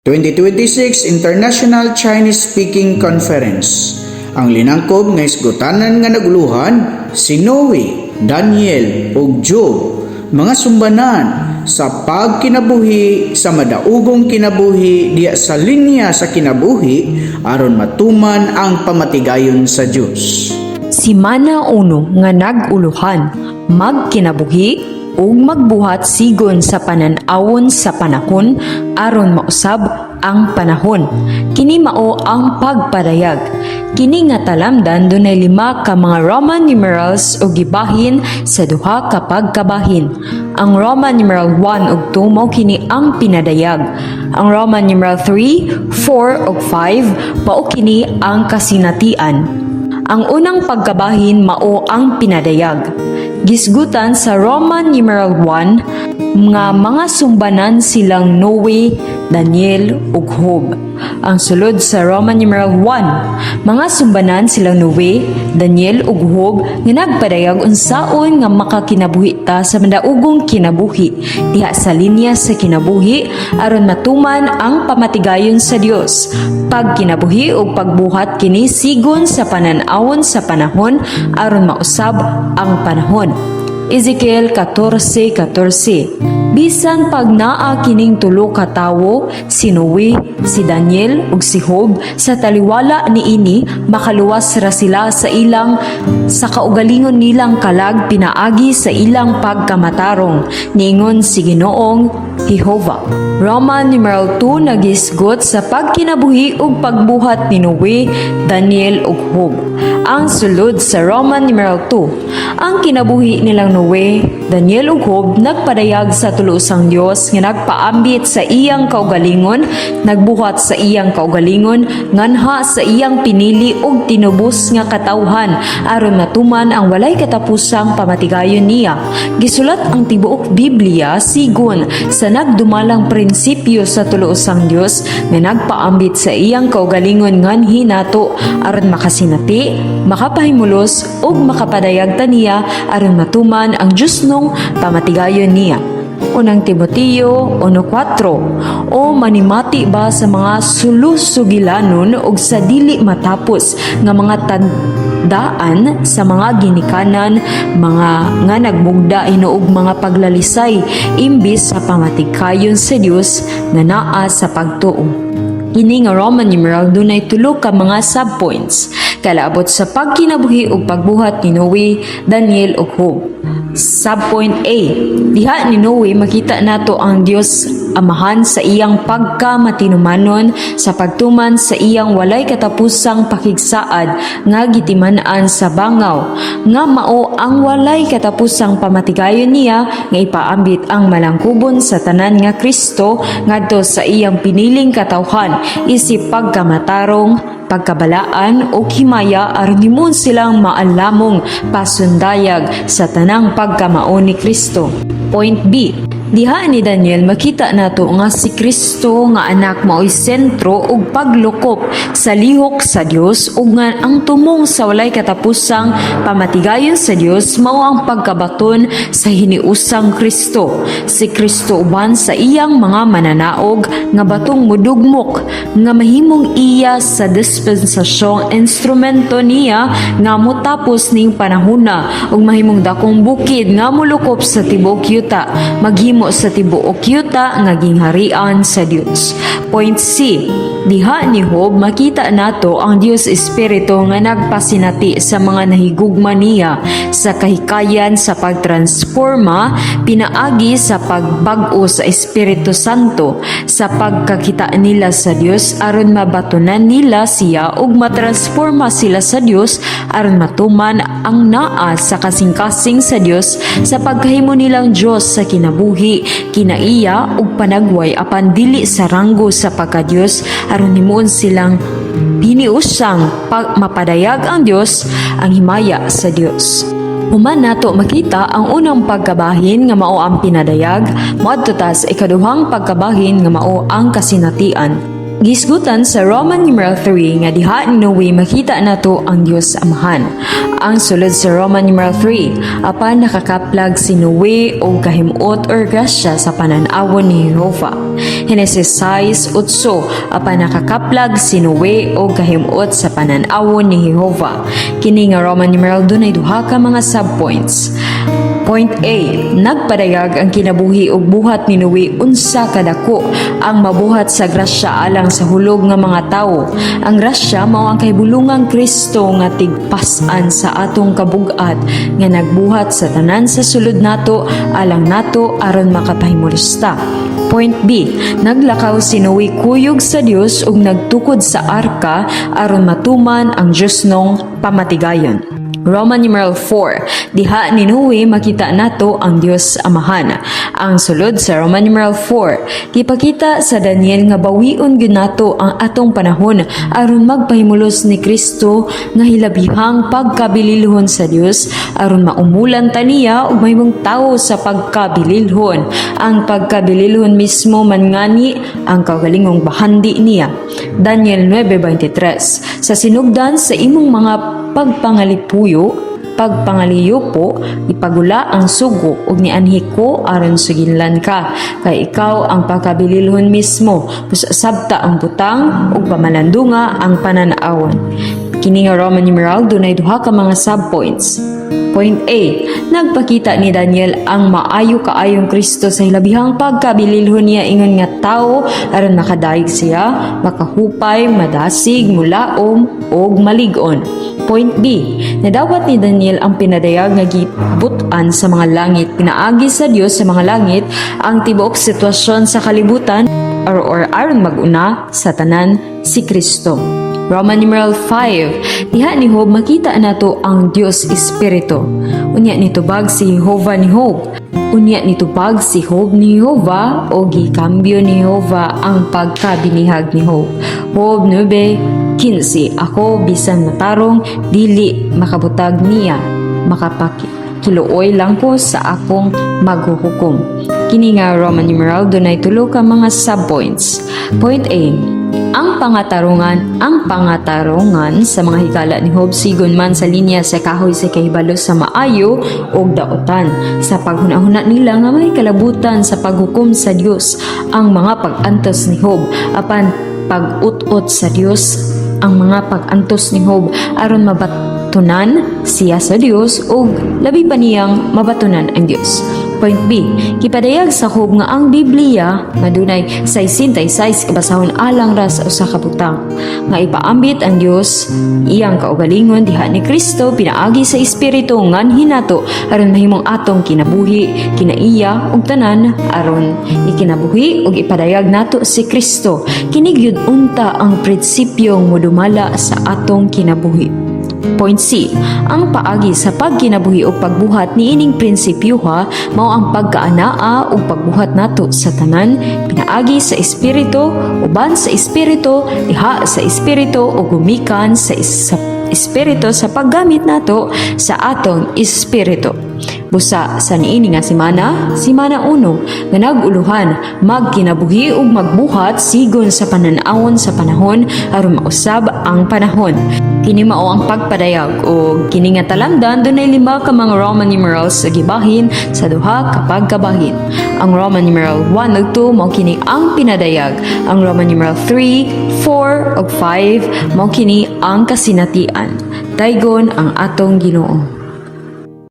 2026 International Chinese Speaking Conference. Ang linangkob nga isgutanan nga naguluhan si Noe, Daniel ug Job, mga sumbanan sa pagkinabuhi sa madaugong kinabuhi diya sa linya sa kinabuhi aron matuman ang pamatigayon sa Dios. Si Mana Uno nga naguluhan, magkinabuhi ug magbuhat sigon sa panan-awon sa panahon aron mausab ang panahon. Kini mao ang pagpadayag. Kini nga talamdan dunay 5 ka mga Roman numerals o gibahin sa duha ka pagkabahin. Ang Roman numeral 1 ug 2 mao kini ang pinadayag. Ang Roman numeral 3, 4 ug 5 mao kini ang kasinatian. Ang unang pagkabahin mao ang pinadayag. Gisgutan sa Roman numeral 1 nga mga sumbanan silang Noe, Daniel ug Job. Ang sulod sa Roman numeral 1, mga sumbanan silang Noe, Daniel ug Job nga nagpadayag unsaon nga makakinabuhi ta sa madaugong kinabuhi diha sa linya sa kinabuhi aron matuman ang pamatigayon sa Dios. Pagkinabuhi ug pagbuhat kini sigon sa panan-awon sa panahon aron mausab ang panahon. Ezekiel 14:14. Bisan pag naa kining tulo ka tawo, si Noe, si Daniel ug si Job, sa taliwala niini makaluwas ra sila sa ilang sa kaugalingon nilang kalag pinaagi sa ilang pagkamatarong, niingon si Ginoong Jehova. Roman numeral 2 nagisgot sa pagkinabuhi ug pagbuhat ni Noe, Daniel ug Job. Ang sulod sa Roman numeral 2, ang kinabuhi nilang Noe, Daniel ug Job nagpadayag sa tulusang Dios nga nagpaambit sa iyang kaugalingon, nagbuhat sa iyang kaugalingon, nganha sa iyang pinili ug tinubos nga katawhan aron matuman ang walay katapusang pamatigayon niya. Gisulat ang tibuok Biblia sigon sa nagdumalang prinsipyo sa tulusang Dios nga nagpaambit sa iyang kaugalingon nganhi nato aron makasinati, makapahimulos ug makapadayag ta niya aron matuman ang Dios nung pamatigayon niya. Unang Timoteo 1:4. O manimati ba sa mga sulusugilanon ug sa dili matapos nga mga tandaan sa mga ginikanan, mga nga nagmugda hinuog mga paglalisay imbis sa pamatigayon sa Dios nga naa sa pagtuo. Kini nga Roman numeral dunay 3 ka mga subpoints kalaabot sa pagkinabuhi ug pagbuhat ni Noe, Daniel ug Job. Subpoint A. Diha ni Noe makita nato ang Dios Amahan sa iyang pagkamatinumanon sa pagtuman sa iyang walay katapusang pakigsaad nga gitiman-an sa bangaw nga mao ang walay katapusang pamatigayon niya nga ipaambit ang malangkubon sa tanan nga Kristo ngadto sa iyang piniling katawhan isip pagkamatarong, pagkabalaan o himaya aron himon silang maalamong pasundayag sa tanang pagkamao ni Kristo. Point B. Diha ni Daniel makita nato nga si Kristo nga anak mao'y sentro ug paglukop sa lihok sa Dios ug nga ang tumong sa walay katapusang pamatigayon sa Dios mao ang pagkabaton sa hiniusang Kristo. Si Kristo uban sa iyang mga mananaog nga batong mudugmok nga mahimong iya sa dispensasyong instrumento niya nga motapos ning panahona ug mahimong dakong bukid nga mulukop sa tibuok yuta maghimo sa tibuok yuta nga gingharian sa Dios. Point C. Diha ni Job makita nato ang Dios Espiritu nga nagpasinati sa mga nahigugma niya sa kahikayan sa pagtransforma pinaagi sa pagbag-o sa Espiritu Santo sa pagkakita nila sa Dios aron mabatunan nila siya ug matransforma sila sa Dios aron matuman ang naa sa kasing-kasing sa Dios sa pagkahimo nilang Dios sa kinabuhi, kinaiya ug panagway apan dili sa ranggo sa pagka-Dios aron himuon silang hiniusang mapadayag ang Dios ang himaya sa Dios. Human nato makita ang unang pagkabahin nga mao ang pinadayag, moadto ta sa ikaduhang pagkabahin nga mao ang kasinatian. Gisgutan sa Roman numeral 3 nga diha ni Noe makita nato ang Dios Amahan. Ang sulod sa Roman numeral 3, apan nakakaplag si Noe og kahimot or grasya sa panan-awon ni Jehova. Henesis 6:8, apan nakakaplag si Noe og kahimot sa panan-awon ni Jehova. Kini nga Roman numeral dunay duha ka mga subpoints. Point A, nagpadayag ang kinabuhi ug buhat ni Noe unsa kadako ang mabuhat sa grasya alang sa hulog nga mga tawo. Ang grasya mao ang kahibulungang Kristo nga tigpasan sa atong kabug-at nga nagbuhat sa tanan sa sulod nato alang nato aron makapahimulusta. Point B, naglakaw si Noe kuyog sa Dios ug nagtukod sa arka aron matuman ang Dios nong pamatigayon. Roman numeral 4, diha ni Noe makita nato ang Dios Amahan. Ang sulod sa Roman numeral 4, gipakita sa Daniel nga bawion gyud nato ang atong panahon aron magpahimulos ni Kristo nga hilabihang pagkabililhon sa Dios aron maumulan ta niya ug mahimong tawo sa pagkabililhon. Ang pagkabililhon mismo man ngani ang kaugalingong bahandi niya. Daniel 9:23, sa sinugdan sa imong mga pagpangaliyo po, ipagula ang sugo ug nianhi ko aron suginlan ka. Kay ikaw ang pagkabililhon mismo, sabta ang butang ug pamalandunga ang pananaawan. Kini nga Roman numeral dunay duha ka mga subpoints. Point A, nagpakita ni Daniel ang maayo kaayong Kristo sa hilabihang pagkabililhon niya ingon nga tawo aron makadaig siya, makahupay, madasig, mulaom ug malig-on. Point B, nadawat ni Daniel ang pinadayag nga gibutan sa mga langit, pinaagi sa Dios sa mga langit ang tibuok sitwasyon sa kalibutan or aron maguna sa tanan si Kristo. Roman numeral 5, diha ni Job makita nato ang Dios Espiritu. Unya nitubag si Jehova ni Job. Unya nitubag si Job ni Jehova o gikambyo ni Jehova ang pagkabinihag ni Job. Job 9:15, ako bisan matarong dili makabutag niya, makapakiluoy lang ko sa akong maghuhukom. Kini nga Roman numeral dunay tulo ka mga subpoints. Point A, ang pangatarungan sa mga higala ni Job sigon man sa linya sa kahoy sa kahibalo sa maayo ug daotan sa paghunahuna nila nga may kalabutan sa paghukom sa Dios ang mga pag-antos ni Job apan pag-ut-ut sa Dios ang mga pag-antos ni Job aron mabatunan siya sa Dios ug labi pa niyang mabatunan ang Dios. Point B, kipadayag sa Job nga ang Biblia madunay 66 kabasahon alang ra sa usa ka butang nga ipaambit ang Dios iyang kaugalingon diha ni Kristo pinaagi sa espiritu nganhi nato aron mahimong atong kinabuhi kinaiya ug tanan aron ikinabuhi ug ipadayag nato si Kristo. Kini gyud unta ang prinsipyong modumala sa atong kinabuhi. Point C, ang paagi sa pagkinabuhi o pagbuhat niining prinsipyo mao ang pagkaanaa o pagbuhat nato sa tanan pinaagi sa espiritu uban sa espiritu diha sa espiritu o gumikan sa espiritu sa paggamit nato sa atong espiritu. Busa sa niini nga simana 1 nga naguluhan magkinabuhi ug magbuhat sigon sa pananawon sa panahon aron mausab ang panahon. Kini mao ang pagpadayag o kini nga talamdan dunay 5 ka mga Roman numerals sa gibahin sa duha ka pagkabahin. Ang Roman numeral 1 ug 2 mao kini ang pinadayag. Ang Roman numeral 3, 4 ug 5 mao kini ang kasinatian. Daygon ang atong Ginoo.